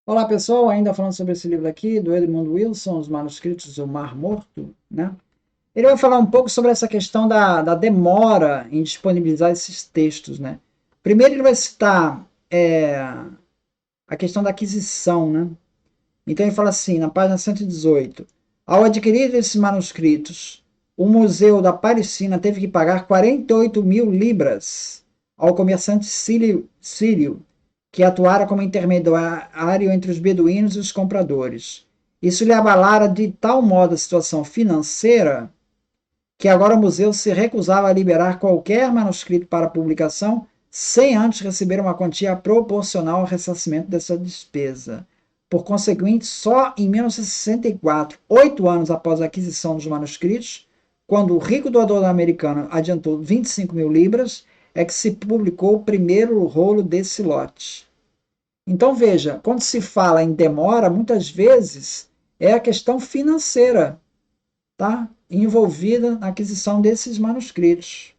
Olá pessoal, ainda falando sobre esse livro aqui, do Edmund Wilson, Os Manuscritos do Mar Morto, né? Ele vai falar um pouco sobre essa questão da demora em disponibilizar esses textos, né? Primeiro ele vai citar a questão da aquisição, né? Então ele fala assim, na página 118, ao adquirir esses manuscritos, o Museu da Palestina teve que pagar 48 mil libras ao comerciante sírio, que atuara como intermediário entre os beduínos e os compradores. Isso lhe abalara de tal modo a situação financeira que agora o museu se recusava a liberar qualquer manuscrito para publicação sem antes receber uma quantia proporcional ao ressarcimento dessa despesa. Por conseguinte, só em 1964, 8 anos após a aquisição dos manuscritos, quando o rico doador americano adiantou 25 mil libras, é que se publicou o primeiro rolo desse lote. Então veja, quando se fala em demora, muitas vezes é a questão financeira, tá? Envolvida na aquisição desses manuscritos.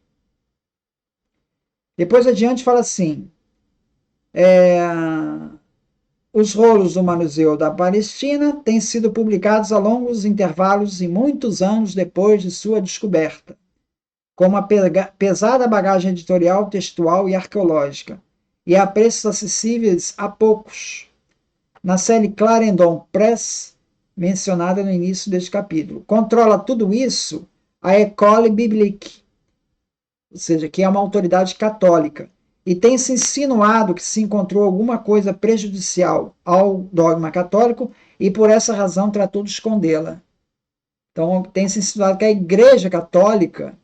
Depois adiante fala assim: é, os rolos do Museu da Palestina têm sido publicados a longos intervalos e muitos anos depois de sua descoberta, com uma pesada bagagem editorial, textual e arqueológica, e a preços acessíveis a poucos, na série Clarendon Press, mencionada no início deste capítulo. Controla tudo isso a École Biblique, ou seja, que é uma autoridade católica, e tem se insinuado que se encontrou alguma coisa prejudicial ao dogma católico e por essa razão tratou de escondê-la. Então tem se insinuado que a Igreja Católica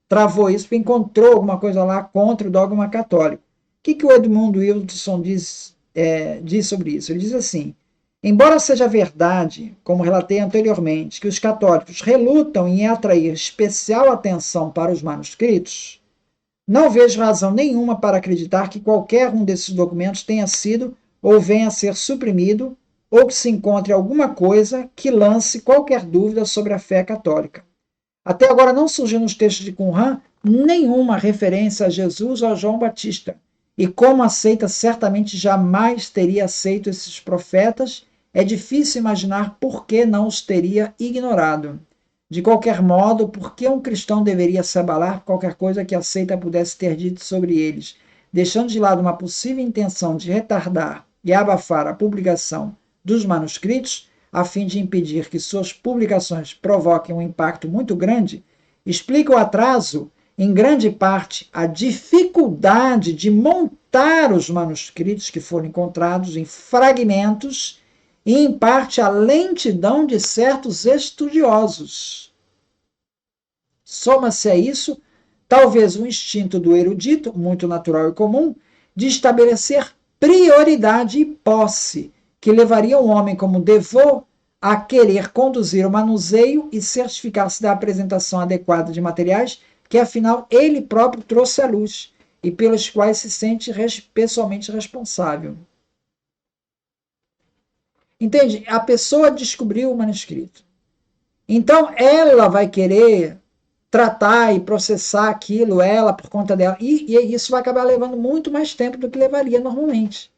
travou isso porque encontrou alguma coisa lá contra o dogma católico. O que o Edmund Wilson diz sobre isso? Ele diz assim: embora seja verdade, como relatei anteriormente, que os católicos relutam em atrair especial atenção para os manuscritos, não vejo razão nenhuma para acreditar que qualquer um desses documentos tenha sido ou venha a ser suprimido, ou que se encontre alguma coisa que lance qualquer dúvida sobre a fé católica. Até agora não surgiu nos textos de Qumran nenhuma referência a Jesus ou a João Batista. E como a seita certamente jamais teria aceito esses profetas, é difícil imaginar por que não os teria ignorado. De qualquer modo, por que um cristão deveria se abalar por qualquer coisa que a seita pudesse ter dito sobre eles, deixando de lado uma possível intenção de retardar e abafar a publicação dos manuscritos, a fim de impedir que suas publicações provoquem um impacto muito grande, explica o atraso, em grande parte, a dificuldade de montar os manuscritos que foram encontrados em fragmentos e, em parte, a lentidão de certos estudiosos. Soma-se a isso, talvez o instinto do erudito, muito natural e comum, de estabelecer prioridade e posse, que levaria um homem como Defoe a querer conduzir o manuseio e certificar-se da apresentação adequada de materiais que, afinal, ele próprio trouxe à luz e pelos quais se sente pessoalmente responsável. Entende? A pessoa descobriu o manuscrito. Então, ela vai querer tratar e processar aquilo, ela, por conta dela. E isso vai acabar levando muito mais tempo do que levaria normalmente.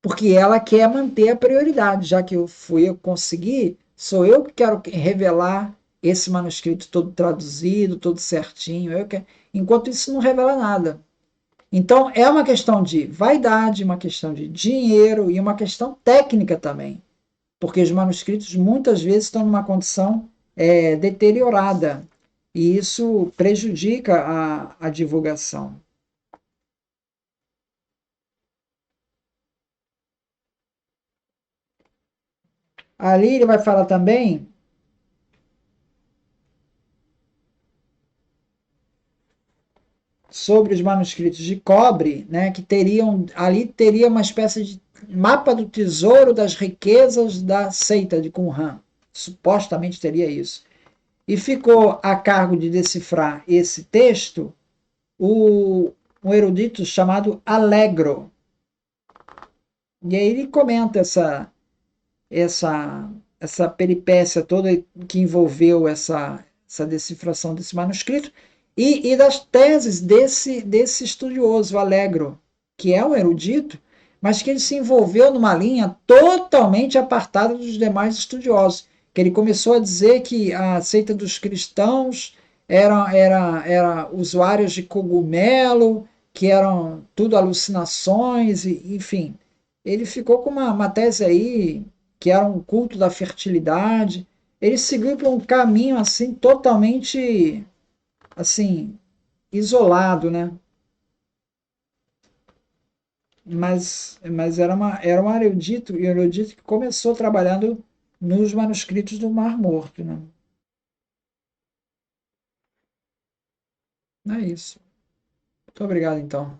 Porque ela quer manter a prioridade, já que eu consegui, sou eu que quero revelar esse manuscrito todo traduzido, todo certinho. Enquanto isso não revela nada. Então é uma questão de vaidade, uma questão de dinheiro e uma questão técnica também, porque os manuscritos muitas vezes estão numa condição deteriorada e isso prejudica a divulgação. Ali ele vai falar também sobre os manuscritos de cobre, né, que teria uma espécie de mapa do tesouro das riquezas da seita de Qumran. Supostamente teria isso. E ficou a cargo de decifrar esse texto um erudito chamado Allegro. E aí ele comenta essa, essa peripécia toda que envolveu essa decifração desse manuscrito e das teses desse estudioso Allegro, que é um erudito, mas que ele se envolveu numa linha totalmente apartada dos demais estudiosos, que ele começou a dizer que a seita dos cristãos era usuários de cogumelo, que eram tudo alucinações, enfim. Ele ficou com uma tese aí que era um culto da fertilidade. Ele seguiu por um caminho assim totalmente assim isolado, né? Mas era um erudito que começou trabalhando nos manuscritos do Mar Morto, né? É isso. Muito obrigado, então.